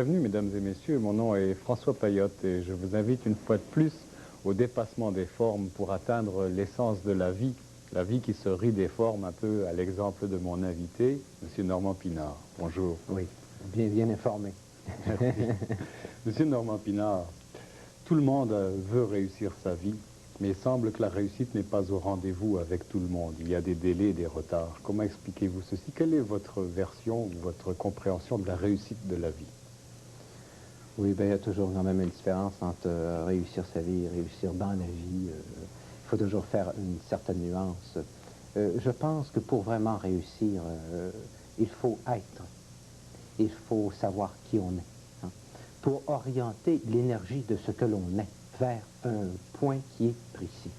Bienvenue, mesdames et messieurs. Mon nom est François Payotte et je vous invite une fois de plus au dépassement des formes pour atteindre l'essence de la vie qui se rit des formes, un peu à l'exemple de mon invité, M. Normand Pinard. Bonjour. Oui, bien informé. Merci. Monsieur Normand Pinard, tout le monde veut réussir sa vie, mais il semble que la réussite n'est pas au rendez-vous avec tout le monde. Il y a des délais et des retards. Comment expliquez-vous ceci? Quelle est votre version ou votre compréhension de la réussite de la vie? Oui, bien, il y a toujours quand même une différence entre réussir sa vie et réussir dans la vie. Il faut toujours faire une certaine nuance. Je pense que pour vraiment réussir, il faut être. Il faut savoir qui on est, hein, pour orienter l'énergie de ce que l'on est vers un point qui est précis.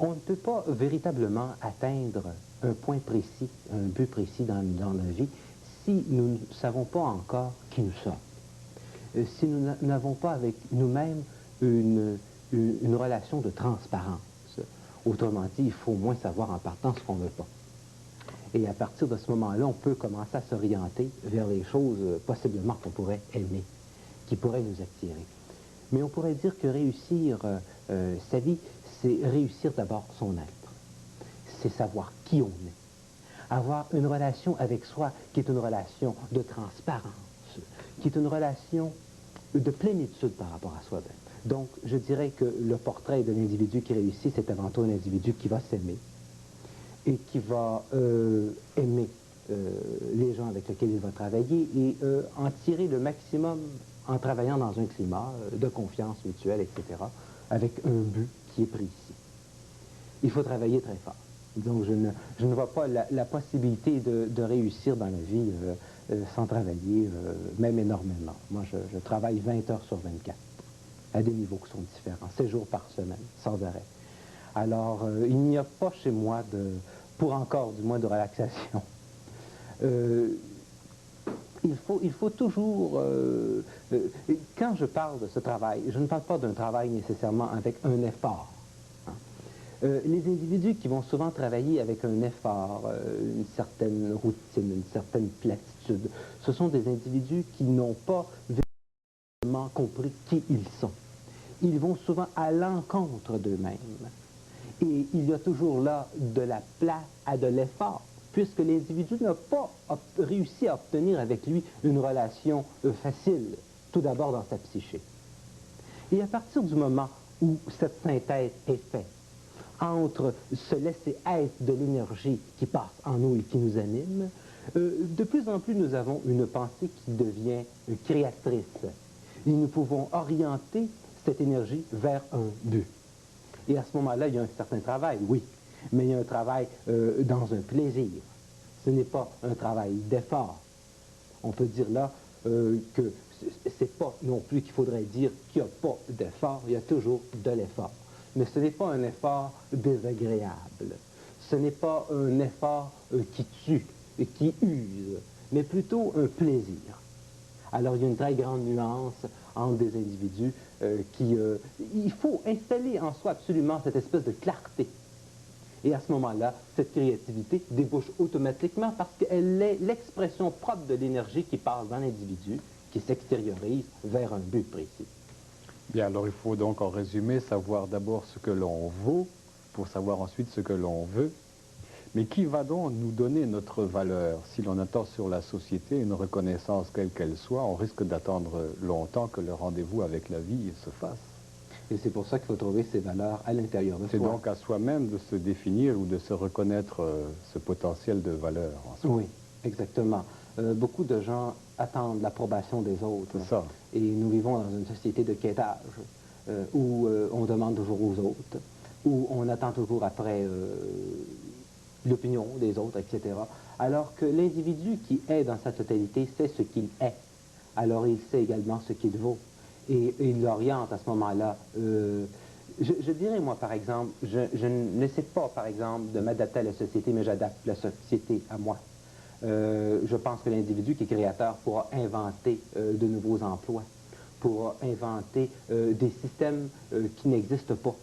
On ne peut pas véritablement atteindre un point précis, un but précis dans la vie, si nous ne savons pas encore qui nous sommes. Si nous n'avons pas avec nous-mêmes une relation de transparence. Autrement dit, il faut au moins savoir en partant ce qu'on ne veut pas. Et à partir de ce moment-là, on peut commencer à s'orienter vers les choses possiblement qu'on pourrait aimer, qui pourraient nous attirer. Mais on pourrait dire que réussir sa vie, c'est réussir d'abord son être. C'est savoir qui on est. Avoir une relation avec soi qui est une relation de transparence, qui est une relation de plénitude par rapport à soi-même. Donc, je dirais que le portrait de l'individu qui réussit, c'est avant tout un individu qui va s'aimer et qui va aimer les gens avec lesquels il va travailler et en tirer le maximum en travaillant dans un climat de confiance mutuelle, etc., avec un but qui est précis. Il faut travailler très fort. Donc, je ne vois pas la possibilité de réussir dans la vie sans travailler, même énormément. Moi, je travaille 20 heures sur 24, à des niveaux qui sont différents, 7 jours par semaine, sans arrêt. Alors, il n'y a pas chez moi, pour encore du moins, de relaxation. Il faut toujours... quand je parle de ce travail, je ne parle pas d'un travail nécessairement avec un effort. Les individus qui vont souvent travailler avec un effort, une certaine routine, une certaine platitude, ce sont des individus qui n'ont pas véritablement compris qui ils sont. Ils vont souvent à l'encontre d'eux-mêmes. Et il y a toujours là de la place à de l'effort, puisque l'individu n'a pas réussi à obtenir avec lui une relation facile, tout d'abord dans sa psyché. Et à partir du moment où cette synthèse est faite, entre se laisser être de l'énergie qui passe en nous et qui nous anime, de plus en plus nous avons une pensée qui devient créatrice. Et nous pouvons orienter cette énergie vers un but. Et à ce moment-là, il y a un certain travail, oui, mais il y a un travail dans un plaisir. Ce n'est pas un travail d'effort. On peut dire là que c'est pas non plus qu'il faudrait dire qu'il n'y a pas d'effort, il y a toujours de l'effort. Mais ce n'est pas un effort désagréable. Ce n'est pas un effort qui tue et qui use, mais plutôt un plaisir. Alors, il y a une très grande nuance entre des individus il faut installer en soi absolument cette espèce de clarté. Et à ce moment-là, cette créativité débouche automatiquement parce qu'elle est l'expression propre de l'énergie qui passe dans l'individu, qui s'extériorise vers un but précis. Bien, alors il faut donc en résumé savoir d'abord ce que l'on vaut pour savoir ensuite ce que l'on veut. Mais qui va donc nous donner notre valeur? Si l'on attend sur la société une reconnaissance quelle qu'elle soit, on risque d'attendre longtemps que le rendez-vous avec la vie se fasse. Et c'est pour ça qu'il faut trouver ces valeurs à l'intérieur de soi. C'est donc à soi-même de se définir ou de se reconnaître ce potentiel de valeur en soi. Oui, exactement. Beaucoup de gens attendent l'approbation des autres. C'est ça. Et nous vivons dans une société de quêtage où on demande toujours aux autres, où on attend toujours après l'opinion des autres, etc. Alors que l'individu qui est dans sa totalité sait ce qu'il est. Alors il sait également ce qu'il vaut. Et il l'oriente à ce moment-là. Je dirais, moi, par exemple, je n'essaie pas, par exemple, de m'adapter à la société, mais j'adapte la société à moi. Je pense que l'individu qui est créateur pourra inventer de nouveaux emplois, pourra inventer des systèmes qui n'existent pas.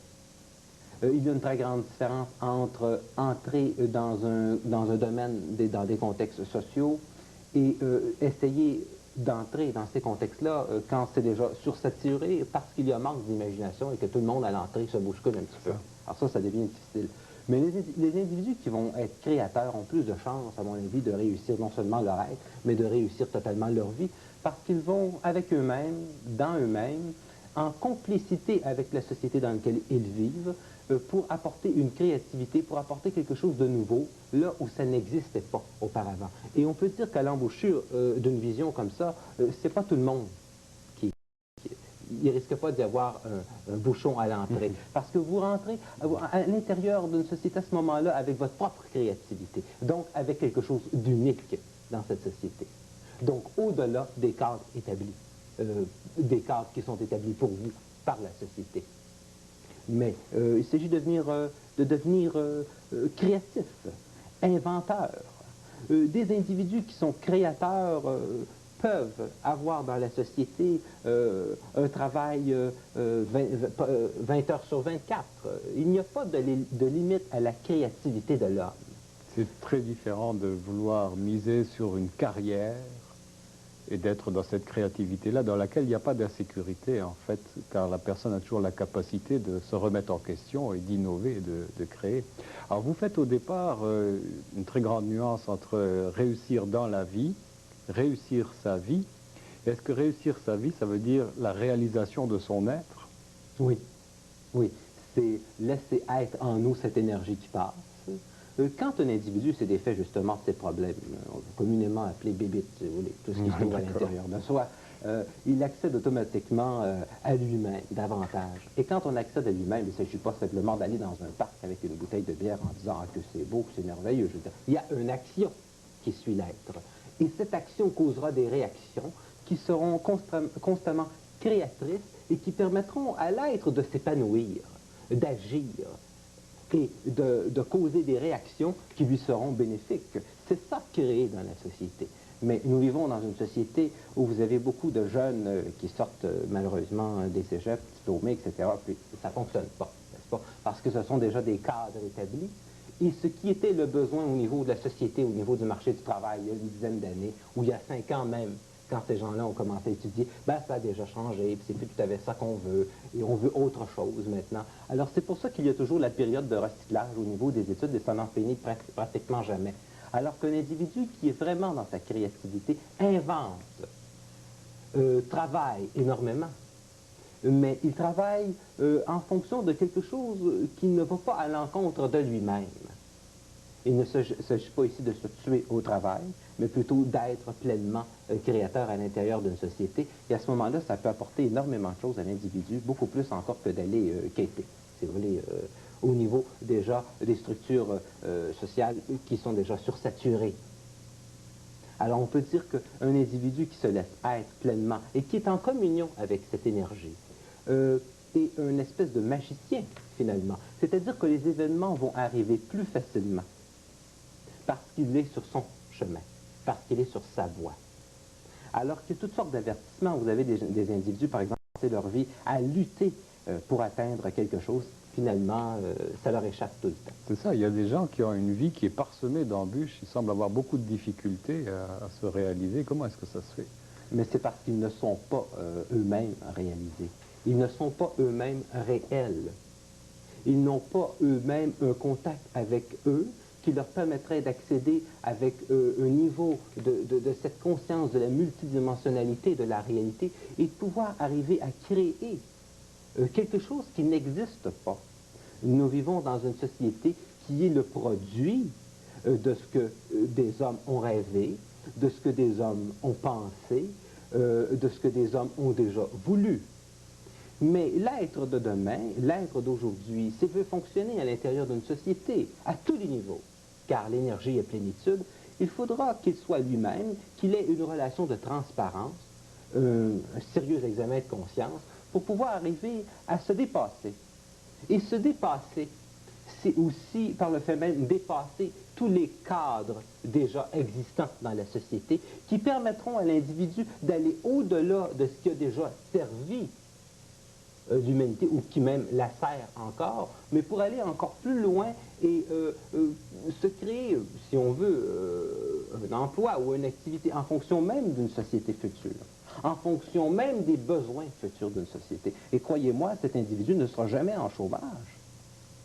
Il y a une très grande différence entre entrer dans un domaine, dans des contextes sociaux et essayer d'entrer dans ces contextes-là quand c'est déjà sursaturé parce qu'il y a un manque d'imagination et que tout le monde à l'entrée se bouscule un petit peu. Alors ça devient difficile. Mais les individus qui vont être créateurs ont plus de chances, à mon avis, de réussir non seulement leur être, mais de réussir totalement leur vie, parce qu'ils vont avec eux-mêmes, dans eux-mêmes, en complicité avec la société dans laquelle ils vivent, pour apporter une créativité, pour apporter quelque chose de nouveau, là où ça n'existait pas auparavant. Et on peut dire qu'à l'embouchure d'une vision comme ça, c'est pas tout le monde il ne risque pas d'y avoir un bouchon à l'entrée. Parce que vous rentrez à l'intérieur d'une société à ce moment-là avec votre propre créativité, donc avec quelque chose d'unique dans cette société. Donc au-delà des cadres établis, des cadres qui sont établis pour vous par la société. Mais il s'agit de devenir créatif, inventeur. Des individus qui sont créateurs peuvent avoir dans la société un travail 20 heures sur 24. Il n'y a pas de limite à la créativité de l'homme. C'est très différent de vouloir miser sur une carrière et d'être dans cette créativité-là, dans laquelle il n'y a pas d'insécurité, en fait, car la personne a toujours la capacité de se remettre en question et d'innover et de créer. Alors, vous faites au départ une très grande nuance entre réussir dans la vie, réussir sa vie. Est-ce que réussir sa vie, ça veut dire la réalisation de son être? Oui, oui. C'est laisser être en nous cette énergie qui passe. Quand un individu s'est défait justement de ses problèmes, communément appelés bébites, si vous voulez, tout ce qui se trouve à l'intérieur de soi, il accède automatiquement à lui-même davantage. Et quand on accède à lui-même, il ne s'agit pas simplement d'aller dans un parc avec une bouteille de bière en disant que c'est beau, que c'est merveilleux. Je veux dire, il y a une action qui suit l'être. Et cette action causera des réactions qui seront constamment créatrices et qui permettront à l'être de s'épanouir, d'agir et de causer des réactions qui lui seront bénéfiques. C'est ça créer dans la société. Mais nous vivons dans une société où vous avez beaucoup de jeunes qui sortent malheureusement des cégeps, diplômés, etc. Puis ça ne fonctionne pas, n'est-ce pas? Parce que ce sont déjà des cadres établis. Et ce qui était le besoin au niveau de la société, au niveau du marché du travail, il y a une dizaine d'années, ou il y a 5 ans même, quand ces gens-là ont commencé à étudier, ben ça a déjà changé, puis c'est plus tout à fait ça qu'on veut, et on veut autre chose maintenant. Alors c'est pour ça qu'il y a toujours la période de recyclage au niveau des études, et ça n'en finit pratiquement jamais. Alors qu'un individu qui est vraiment dans sa créativité invente, travaille énormément, mais il travaille en fonction de quelque chose qui ne va pas à l'encontre de lui-même. Il ne s'agit pas ici de se tuer au travail, mais plutôt d'être pleinement créateur à l'intérieur d'une société. Et à ce moment-là, ça peut apporter énormément de choses à l'individu, beaucoup plus encore que d'aller quêter, si vous voulez, au niveau déjà des structures sociales qui sont déjà sursaturées. Alors on peut dire qu'un individu qui se laisse être pleinement et qui est en communion avec cette énergie est une espèce de magicien, finalement. C'est-à-dire que les événements vont arriver plus facilement parce qu'il est sur son chemin, parce qu'il est sur sa voie. Alors qu'il y a toutes sortes d'avertissements. Vous avez des individus, par exemple, qui passent leur vie à lutter pour atteindre quelque chose. Finalement, ça leur échappe tout le temps. C'est ça, il y a des gens qui ont une vie qui est parsemée d'embûches, ils semblent avoir beaucoup de difficultés à se réaliser. Comment est-ce que ça se fait? Mais c'est parce qu'ils ne sont pas eux-mêmes réalisés. Ils ne sont pas eux-mêmes réels. Ils n'ont pas eux-mêmes un contact avec eux qui leur permettrait d'accéder avec un niveau de cette conscience de la multidimensionnalité de la réalité et de pouvoir arriver à créer quelque chose qui n'existe pas. Nous vivons dans une société qui est le produit de ce que des hommes ont rêvé, de ce que des hommes ont pensé, de ce que des hommes ont déjà voulu. Mais l'être de demain, l'être d'aujourd'hui, s'il veut fonctionner à l'intérieur d'une société, à tous les niveaux, car l'énergie est plénitude, il faudra qu'il soit lui-même, qu'il ait une relation de transparence, un sérieux examen de conscience, pour pouvoir arriver à se dépasser. Et se dépasser, c'est aussi, par le fait même, dépasser tous les cadres déjà existants dans la société qui permettront à l'individu d'aller au-delà de ce qui a déjà servi l'humanité ou qui même la sert encore, mais pour aller encore plus loin et se créer, si on veut, un emploi ou une activité en fonction même d'une société future, en fonction même des besoins futurs d'une société. Et croyez-moi, cet individu ne sera jamais en chômage.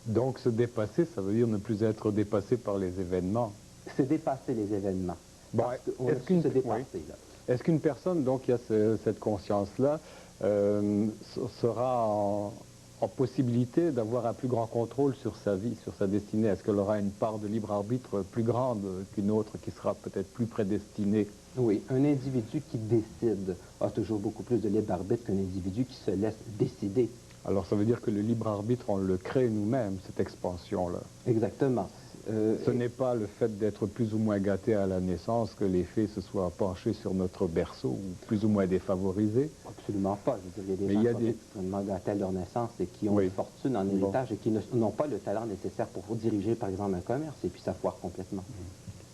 Donc se dépasser, ça veut dire ne plus être dépassé par les événements. C'est dépasser les événements. Bon, Parce qu'on a su se dépasser, là. Est-ce qu'une personne donc qui a cette conscience-là sera en possibilité d'avoir un plus grand contrôle sur sa vie, sur sa destinée? Est-ce qu'elle aura une part de libre arbitre plus grande qu'une autre qui sera peut-être plus prédestinée? Oui, un individu qui décide a toujours beaucoup plus de libre arbitre qu'un individu qui se laisse décider. Alors ça veut dire que le libre arbitre, on le crée nous-mêmes, cette expansion-là. Exactement. Ce n'est pas le fait d'être plus ou moins gâté à la naissance que les fées se soient penchés sur notre berceau, ou plus ou moins défavorisés. Absolument pas. Je veux dire, il y a des gens qui sont extrêmement gâtés à leur naissance et qui ont une fortune en héritage et qui n'ont pas le talent nécessaire pour diriger, par exemple, un commerce, et puis ça foire complètement.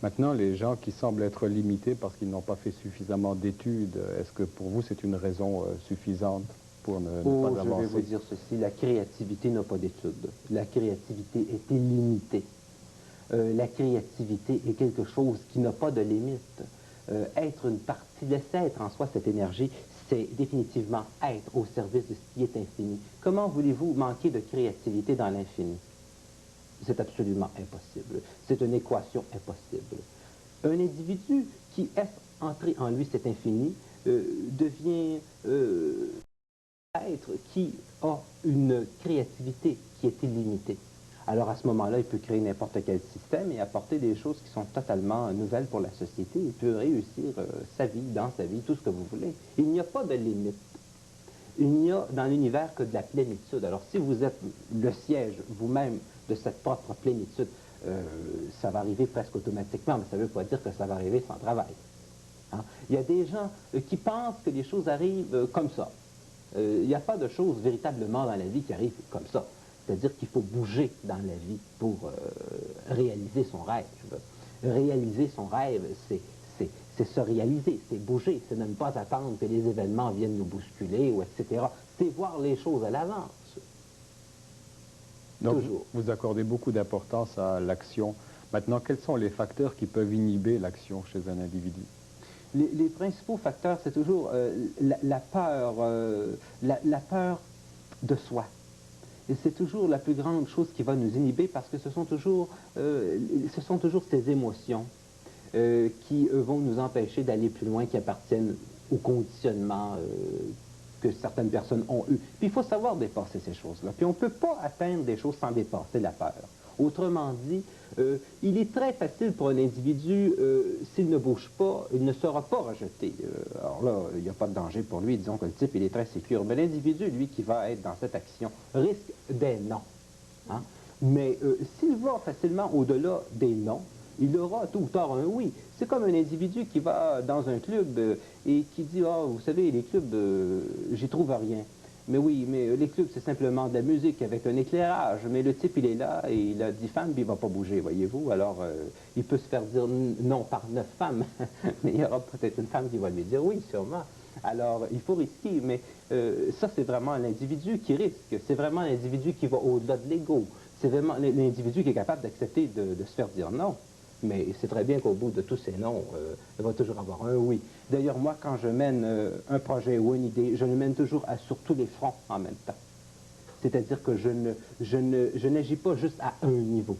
Maintenant, les gens qui semblent être limités parce qu'ils n'ont pas fait suffisamment d'études, est-ce que pour vous c'est une raison suffisante pour ne pas avancer? Je vais vous dire ceci, la créativité n'a pas d'études. La créativité est illimitée. La créativité est quelque chose qui n'a pas de limite. Être une partie, laisser être en soi cette énergie, c'est définitivement être au service de ce qui est infini. Comment voulez-vous manquer de créativité dans l'infini? C'est absolument impossible. C'est une équation impossible. Un individu qui laisse entrer en lui cet infini devient être qui a une créativité qui est illimitée. Alors à ce moment-là, il peut créer n'importe quel système et apporter des choses qui sont totalement nouvelles pour la société. Il peut réussir sa vie, dans sa vie, tout ce que vous voulez. Il n'y a pas de limite. Il n'y a dans l'univers que de la plénitude. Alors si vous êtes le siège vous-même de cette propre plénitude, ça va arriver presque automatiquement, mais ça ne veut pas dire que ça va arriver sans travail. Hein? Il y a des gens qui pensent que les choses arrivent comme ça. Il n'y a pas de choses véritablement dans la vie qui arrivent comme ça. C'est-à-dire qu'il faut bouger dans la vie pour réaliser son rêve. Réaliser son rêve, c'est se réaliser, c'est bouger, c'est ne pas attendre que les événements viennent nous bousculer, ou etc. C'est voir les choses à l'avance. Donc, vous accordez beaucoup d'importance à l'action. Maintenant, quels sont les facteurs qui peuvent inhiber l'action chez un individu? Les principaux facteurs, c'est toujours la peur, la peur de soi. Et c'est toujours la plus grande chose qui va nous inhiber parce que ce sont toujours ces émotions qui vont nous empêcher d'aller plus loin, qui appartiennent au conditionnement que certaines personnes ont eu. Puis il faut savoir dépasser ces choses-là. Puis on ne peut pas atteindre des choses sans dépasser la peur. Autrement dit, il est très facile pour un individu, s'il ne bouge pas, il ne sera pas rejeté. Alors là, il n'y a pas de danger pour lui, disons que le type, il est très sécure. Mais l'individu, lui, qui va être dans cette action, risque des non. Hein? Mais s'il va facilement au-delà des non, il aura tôt ou tard un oui. C'est comme un individu qui va dans un club et qui dit « Ah, vous savez, les clubs, j'y trouve rien. » Mais oui, mais les clubs, c'est simplement de la musique avec un éclairage. Mais le type, il est là et il a 10 femmes, puis il ne va pas bouger, voyez-vous. Alors, il peut se faire dire non par 9 femmes. Mais il y aura peut-être une femme qui va lui dire oui, sûrement. Alors, il faut risquer. Mais ça, c'est vraiment l'individu qui risque. C'est vraiment l'individu qui va au-delà de l'ego. C'est vraiment l'individu qui est capable d'accepter de se faire dire non. Mais c'est très bien qu'au bout de tous ces noms, il va toujours avoir un oui. D'ailleurs, moi, quand je mène un projet ou une idée, je le mène toujours sur tous les fronts en même temps. C'est-à-dire que je n'agis pas juste à un niveau.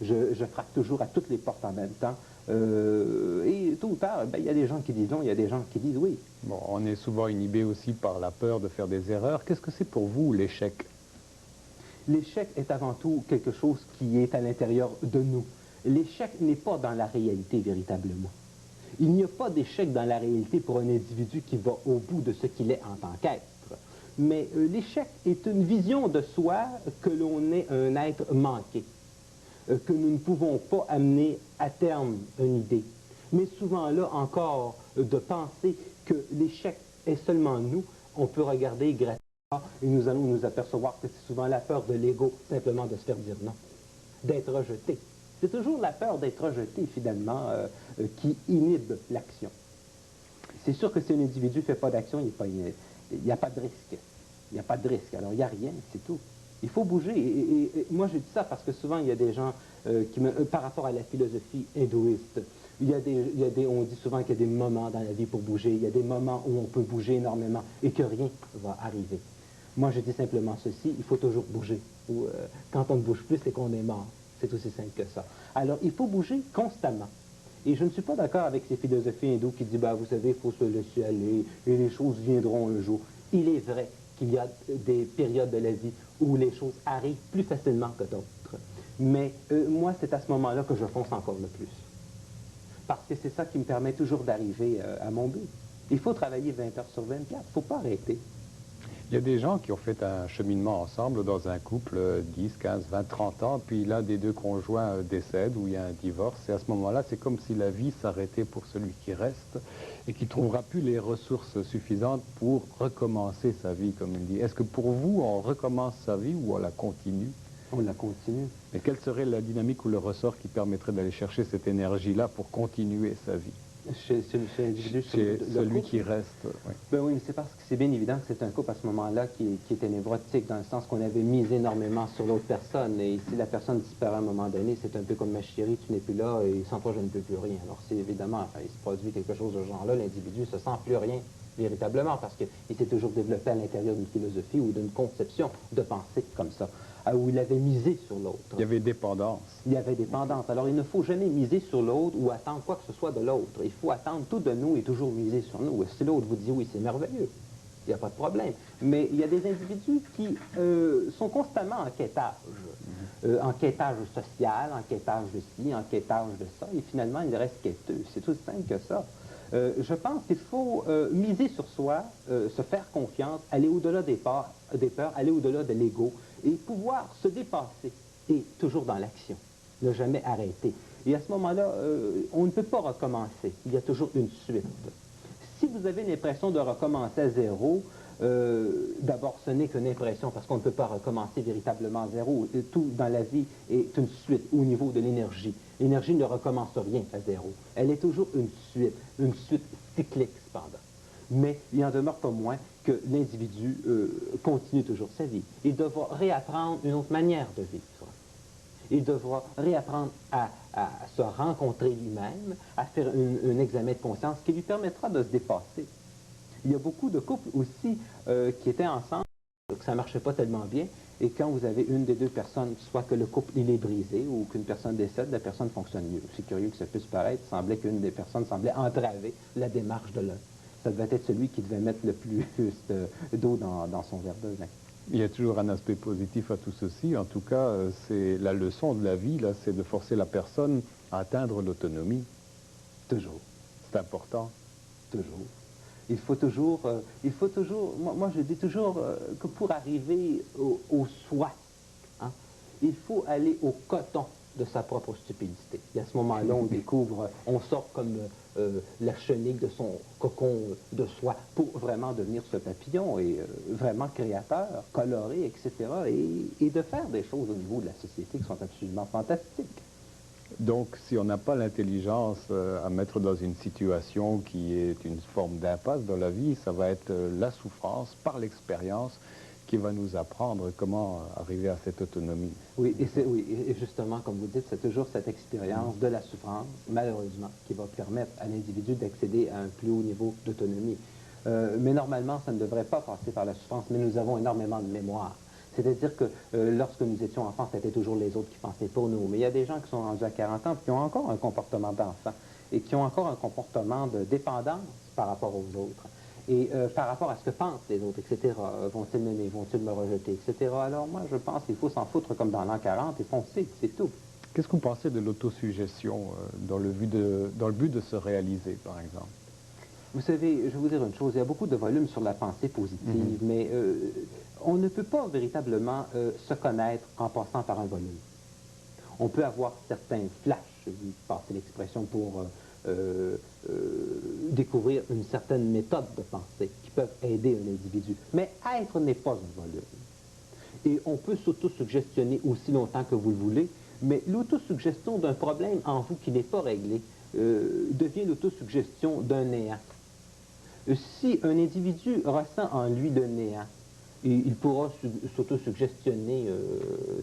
Je frappe toujours à toutes les portes en même temps. Et tôt ou tard, ben, il y a des gens qui disent non, il y a des gens qui disent oui. Bon, on est souvent inhibé aussi par la peur de faire des erreurs. Qu'est-ce que c'est pour vous, l'échec? L'échec est avant tout quelque chose qui est à l'intérieur de nous. L'échec n'est pas dans la réalité véritablement. Il n'y a pas d'échec dans la réalité pour un individu qui va au bout de ce qu'il est en tant qu'être. Mais l'échec est une vision de soi que l'on est un être manqué, que nous ne pouvons pas amener à terme une idée. Mais souvent là encore, de penser que l'échec est seulement nous, on peut regarder gratuitement et nous allons nous apercevoir que c'est souvent la peur de l'ego, simplement de se faire dire non, d'être rejeté. C'est toujours la peur d'être rejeté, finalement, qui inhibe l'action. C'est sûr que si un individu ne fait pas d'action, il n'y a pas de risque. Il n'y a pas de risque. Alors, il n'y a rien, c'est tout. Il faut bouger. Et moi, je dis ça parce que souvent, il y a des gens par rapport à la philosophie hindouiste, on dit souvent qu'il y a des moments dans la vie pour bouger. Il y a des moments où on peut bouger énormément et que rien va arriver. Moi, je dis simplement ceci, il faut toujours bouger. Quand on ne bouge plus, c'est qu'on est mort. C'est aussi simple que ça. Alors, il faut bouger constamment. Et je ne suis pas d'accord avec ces philosophies hindoues qui disent, bah, vous savez, il faut se laisser aller et les choses viendront un jour. Il est vrai qu'il y a des périodes de la vie où les choses arrivent plus facilement que d'autres. Mais moi, c'est à ce moment-là que je fonce encore le plus. Parce que c'est ça qui me permet toujours d'arriver à mon but. Il faut travailler 20 heures sur 24. Il ne faut pas arrêter. Il y a des gens qui ont fait un cheminement ensemble dans un couple 10, 15, 20, 30 ans, puis l'un des deux conjoints décède ou il y a un divorce. Et à ce moment-là, c'est comme si la vie s'arrêtait pour celui qui reste et qui ne trouvera plus les ressources suffisantes pour recommencer sa vie, comme il dit. Est-ce que pour vous, on recommence sa vie ou on la continue? On la continue. Et quelle serait la dynamique ou le ressort qui permettrait d'aller chercher cette énergie-là pour continuer sa vie? Chez celui qui reste. Oui. Ben oui, mais c'est parce que c'est bien évident que c'est un couple à ce moment-là qui était névrotique, dans le sens qu'on avait mis énormément sur l'autre personne. Et si la personne disparaît à un moment donné, c'est un peu comme ma chérie, tu n'es plus là et sans toi je ne peux plus rien. Alors c'est évidemment, il se produit quelque chose de ce genre-là, l'individu ne se sent plus rien véritablement parce qu'il s'est toujours développé à l'intérieur d'une philosophie ou d'une conception de pensée comme ça, où il avait misé sur l'autre. Il y avait dépendance. Il y avait dépendance. Alors, il ne faut jamais miser sur l'autre ou attendre quoi que ce soit de l'autre. Il faut attendre tout de nous et toujours miser sur nous. Et si l'autre vous dit oui, c'est merveilleux, il n'y a pas de problème. Mais il y a des individus qui sont constamment en quêtage social, en quêtage de ci, en quêtage de ça, et finalement, ils restent quêteux. C'est aussi simple que ça. Je pense qu'il faut miser sur soi, se faire confiance, aller au-delà des peurs, aller au-delà de l'ego et pouvoir se dépasser et toujours dans l'action, ne jamais arrêter. Et à ce moment-là, on ne peut pas recommencer. Il y a toujours une suite. Si vous avez l'impression de recommencer à zéro, d'abord, ce n'est qu'une impression parce qu'on ne peut pas recommencer véritablement à zéro. Tout dans la vie est une suite au niveau de l'énergie. L'énergie ne recommence rien à zéro. Elle est toujours une suite cyclique cependant. Mais il n'en demeure pas moins que l'individu continue toujours sa vie. Il devra réapprendre une autre manière de vivre. Il devra réapprendre à se rencontrer lui-même, à faire un examen de conscience qui lui permettra de se dépasser. Il y a beaucoup de couples aussi qui étaient ensemble, que ça ne marchait pas tellement bien, et quand vous avez une des deux personnes, soit que le couple il est brisé ou qu'une personne décède, la personne fonctionne mieux. C'est curieux que ça puisse paraître, il semblait qu'une des personnes semblait entraver la démarche de l'un. Ça devait être celui qui devait mettre le plus d'eau dans son verre de vin. Il y a toujours un aspect positif à tout ceci. En tout cas, c'est la leçon de la vie, là, c'est de forcer la personne à atteindre l'autonomie. Toujours. C'est important. Toujours. Il faut toujours, moi je dis toujours que pour arriver au soi, hein, il faut aller au coton de sa propre stupidité. Et à ce moment-là, on découvre, on sort comme la chenille de son cocon de soie pour vraiment devenir ce papillon et vraiment créateur, coloré, etc. Et de faire des choses au niveau de la société qui sont absolument fantastiques. Donc, si on n'a pas l'intelligence à mettre dans une situation qui est une forme d'impasse dans la vie, ça va être la souffrance par l'expérience qui va nous apprendre comment arriver à cette autonomie. Oui, et justement, comme vous dites, c'est toujours cette expérience de la souffrance, malheureusement, qui va permettre à l'individu d'accéder à un plus haut niveau d'autonomie. Mais normalement, ça ne devrait pas passer par la souffrance, mais nous avons énormément de mémoire. C'est-à-dire que lorsque nous étions enfants, c'était toujours les autres qui pensaient pour nous. Mais il y a des gens qui sont rendus à 40 ans et qui ont encore un comportement d'enfant et qui ont encore un comportement de dépendance par rapport aux autres. Et par rapport à ce que pensent les autres, etc. Vont-ils m'aimer, vont-ils me rejeter, etc. Alors moi, je pense qu'il faut s'en foutre comme dans l'an 40 et foncer, c'est tout. Qu'est-ce que vous pensez de l'autosuggestion dans le but de se réaliser, par exemple? Vous savez, je vais vous dire une chose, il y a beaucoup de volumes sur la pensée positive, mais on ne peut pas véritablement se connaître en passant par un volume. On peut avoir certains flashs, vous passez l'expression, pour découvrir une certaine méthode de pensée qui peuvent aider un individu. Mais être n'est pas un volume. Et on peut s'autosuggestionner aussi longtemps que vous le voulez, mais l'autosuggestion d'un problème en vous qui n'est pas réglé devient l'autosuggestion d'un néant. Si un individu ressent en lui le néant, Et il pourra s'auto-suggestionner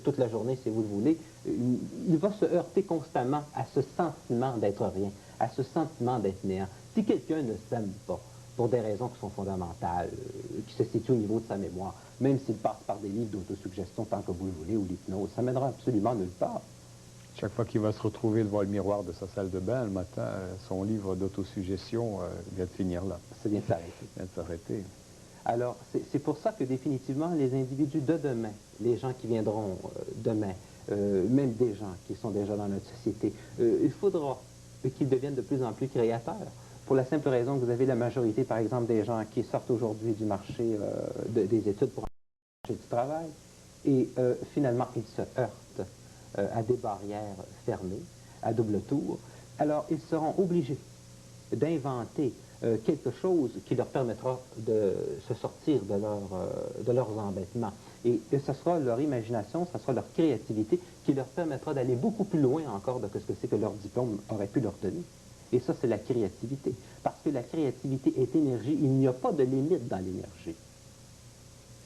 toute la journée, si vous le voulez. Il va se heurter constamment à ce sentiment d'être rien, à ce sentiment d'être néant. Si quelqu'un ne s'aime pas, pour des raisons qui sont fondamentales, qui se situent au niveau de sa mémoire, même s'il passe par des livres d'autosuggestion tant que vous le voulez, ou l'hypnose, ça mènera absolument nulle part. Chaque fois qu'il va se retrouver devant le miroir de sa salle de bain le matin, son livre d'autosuggestion vient de finir là. Ça vient de s'arrêter. Vient de s'arrêter. Alors, c'est pour ça que définitivement, les individus de demain, les gens qui viendront demain, même des gens qui sont déjà dans notre société, il faudra qu'ils deviennent de plus en plus créateurs. Pour la simple raison que vous avez la majorité, par exemple, des gens qui sortent aujourd'hui du marché des études pour un marché du travail, et finalement, ils se heurtent à des barrières fermées, à double tour. Alors, ils seront obligés d'inventer quelque chose qui leur permettra de se sortir de leurs embêtements. Et ce sera leur imagination, ce sera leur créativité qui leur permettra d'aller beaucoup plus loin encore de ce que c'est que leur diplôme aurait pu leur donner. Et ça, c'est la créativité. Parce que la créativité est énergie, il n'y a pas de limite dans l'énergie.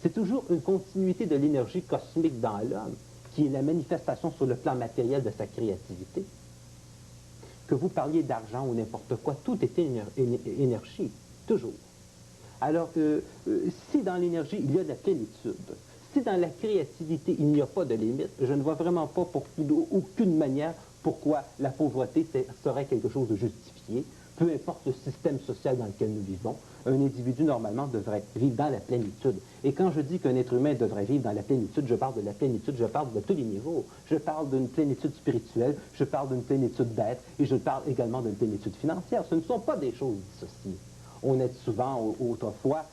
C'est toujours une continuité de l'énergie cosmique dans l'homme qui est la manifestation sur le plan matériel de sa créativité. Que vous parliez d'argent ou n'importe quoi, tout est énergie, toujours. Alors, si dans l'énergie, il y a de la plénitude, si dans la créativité, il n'y a pas de limite, je ne vois vraiment pas pour aucune manière pourquoi la pauvreté serait quelque chose de justifié, peu importe le système social dans lequel nous vivons. Un individu, normalement, devrait vivre dans la plénitude. Et quand je dis qu'un être humain devrait vivre dans la plénitude, je parle de la plénitude, je parle de tous les niveaux. Je parle d'une plénitude spirituelle, je parle d'une plénitude d'être, et je parle également d'une plénitude financière. Ce ne sont pas des choses dissociées. On est souvent, autrefois,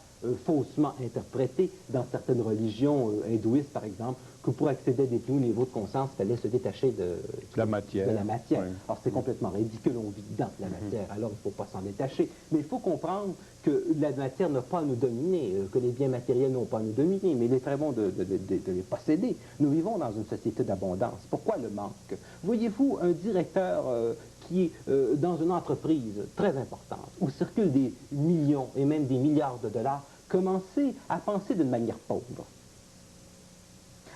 faussement interprété dans certaines religions hindouistes, par exemple, que pour accéder à des plus hauts niveaux de conscience, il fallait se détacher de la matière. Oui. Alors, c'est complètement ridicule, on vit dans la matière, alors il ne faut pas s'en détacher. Mais il faut comprendre que la matière n'a pas à nous dominer, que les biens matériels n'ont pas à nous dominer, mais il est très bon de les posséder. Nous vivons dans une société d'abondance. Pourquoi le manque? Voyez-vous, un directeur qui est dans une entreprise très importante, où circulent des millions et même des milliards de dollars, commencer à penser d'une manière pauvre.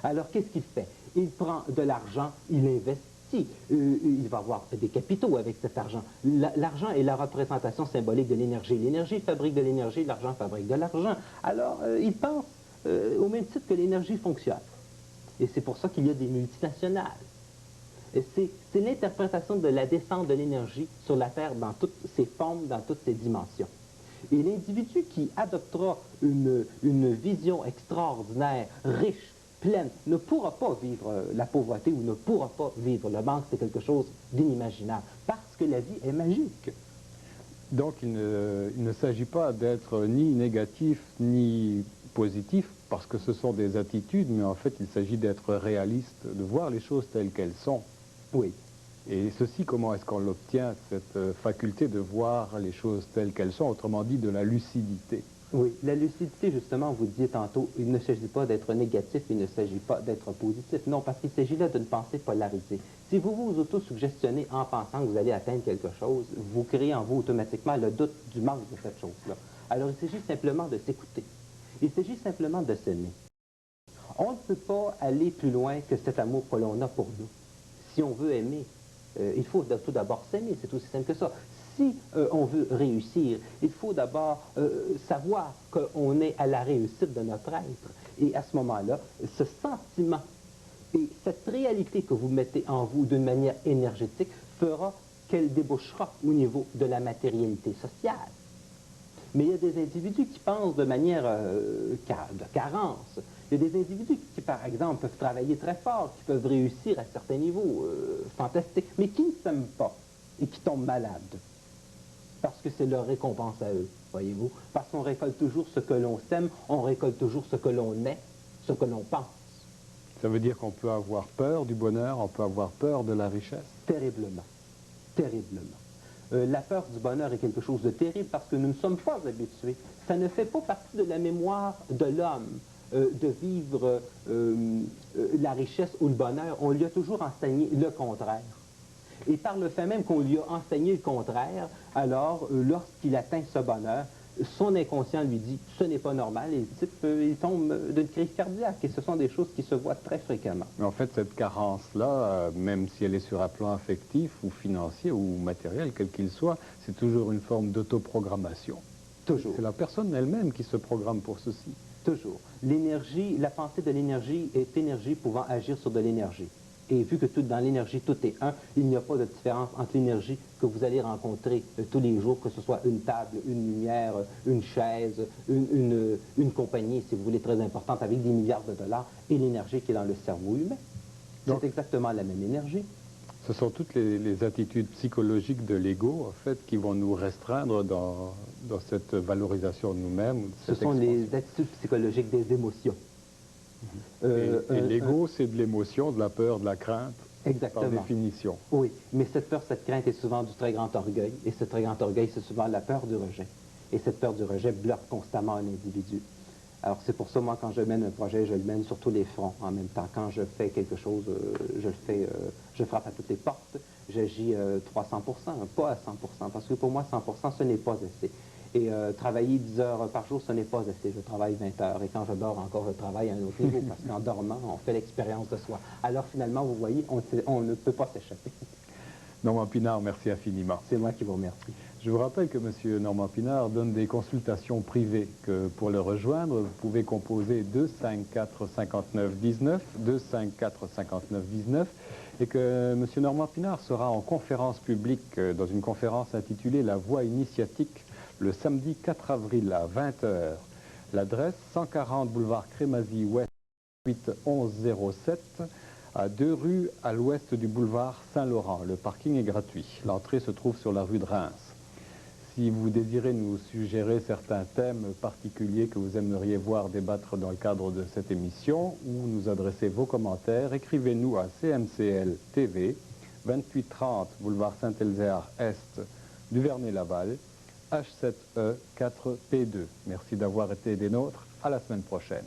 Alors, qu'est-ce qu'il fait? Il prend de l'argent, il investit, il va avoir des capitaux avec cet argent. L'argent est la représentation symbolique de l'énergie. L'énergie fabrique de l'énergie, l'argent fabrique de l'argent. Alors, il pense au même titre que l'énergie fonctionne. Et c'est pour ça qu'il y a des multinationales. C'est l'interprétation de la descente de l'énergie sur la Terre dans toutes ses formes, dans toutes ses dimensions. Et l'individu qui adoptera une vision extraordinaire, riche, pleine, ne pourra pas vivre la pauvreté ou ne pourra pas vivre le manque. C'est quelque chose d'inimaginable, parce que la vie est magique. Donc il ne s'agit pas d'être ni négatif ni positif, parce que ce sont des attitudes, mais en fait il s'agit d'être réaliste, de voir les choses telles qu'elles sont. Oui. Et ceci, comment est-ce qu'on l'obtient, cette faculté de voir les choses telles qu'elles sont, autrement dit de la lucidité? Oui, la lucidité, justement, vous disiez tantôt, il ne s'agit pas d'être négatif, il ne s'agit pas d'être positif. Non, parce qu'il s'agit là d'une pensée polarisée. Si vous vous auto-suggestionnez en pensant que vous allez atteindre quelque chose, vous créez en vous automatiquement le doute du manque de cette chose-là. Alors, il s'agit simplement de s'écouter. Il s'agit simplement de s'aimer. On ne peut pas aller plus loin que cet amour que l'on a pour nous. Si on veut aimer, il faut tout d'abord s'aimer, c'est aussi simple que ça. Si on veut réussir, il faut d'abord savoir qu'on est à la réussite de notre être. Et à ce moment-là, ce sentiment et cette réalité que vous mettez en vous d'une manière énergétique fera qu'elle débouchera au niveau de la matérialité sociale. Mais il y a des individus qui pensent de manière de carence. Il y a des individus qui, par exemple, peuvent travailler très fort, qui peuvent réussir à certains niveaux fantastiques, mais qui ne s'aiment pas et qui tombent malades. Parce que c'est leur récompense à eux, voyez-vous. Parce qu'on récolte toujours ce que l'on sème, on récolte toujours ce que l'on est, ce que l'on pense. Ça veut dire qu'on peut avoir peur du bonheur, on peut avoir peur de la richesse? Terriblement. Terriblement. La peur du bonheur est quelque chose de terrible parce que nous ne sommes pas habitués. Ça ne fait pas partie de la mémoire de l'homme de vivre la richesse ou le bonheur. On lui a toujours enseigné le contraire. Et par le fait même qu'on lui a enseigné le contraire, alors lorsqu'il atteint ce bonheur, son inconscient lui dit « ce n'est pas normal » et le type, il tombe d'une crise cardiaque. Et ce sont des choses qui se voient très fréquemment. Mais en fait, cette carence-là, même si elle est sur un plan affectif ou financier ou matériel, quel qu'il soit, c'est toujours une forme d'autoprogrammation. Toujours. C'est la personne elle-même qui se programme pour ceci. Toujours. L'énergie, la pensée de l'énergie est énergie pouvant agir sur de l'énergie. Et vu que dans l'énergie, tout est un, il n'y a pas de différence entre l'énergie que vous allez rencontrer tous les jours, que ce soit une table, une lumière, une chaise, une compagnie, si vous voulez, très importante, avec des milliards de dollars, et l'énergie qui est dans le cerveau humain. C'est exactement la même énergie. Ce sont toutes les attitudes psychologiques de l'ego, en fait, qui vont nous restreindre dans cette valorisation de nous-mêmes. Ce sont les attitudes psychologiques des émotions. Et l'ego, c'est de l'émotion, de la peur, de la crainte, exactement. par définition. Oui, mais cette peur, cette crainte est souvent du très grand orgueil. Et ce très grand orgueil, c'est souvent la peur du rejet. Et cette peur du rejet bloque constamment un individu. Alors c'est pour ça, moi, quand je mène un projet, je le mène sur tous les fronts en même temps. Quand je fais quelque chose, je frappe à toutes les portes, j'agis 300%, pas à 100%, parce que pour moi, 100%, ce n'est pas assez. Et travailler 10 heures par jour, ce n'est pas assez. Je travaille 20 heures. Et quand je dors encore, je travaille à un autre niveau, parce qu'en dormant, on fait l'expérience de soi. Alors finalement, vous voyez, on ne peut pas s'échapper. Normand Pinard, merci infiniment. C'est moi qui vous remercie. Je vous rappelle que M. Normand Pinard donne des consultations privées, que pour le rejoindre, vous pouvez composer 254 59 19, 254 59 19, et que M. Normand Pinard sera en conférence publique dans une conférence intitulée « La voie initiatique » le samedi 4 avril à 20 h. L'adresse 140 boulevard Crémazie Ouest 81107 à 2 rues à l'ouest du boulevard Saint-Laurent. Le parking est gratuit. L'entrée se trouve sur la rue de Reims. Si vous désirez nous suggérer certains thèmes particuliers que vous aimeriez voir débattre dans le cadre de cette émission ou nous adresser vos commentaires, écrivez-nous à CMCL TV, 2830 boulevard Saint-Elzéar Est, Duvernay-Laval, H7E 4P2. Merci d'avoir été des nôtres. À la semaine prochaine.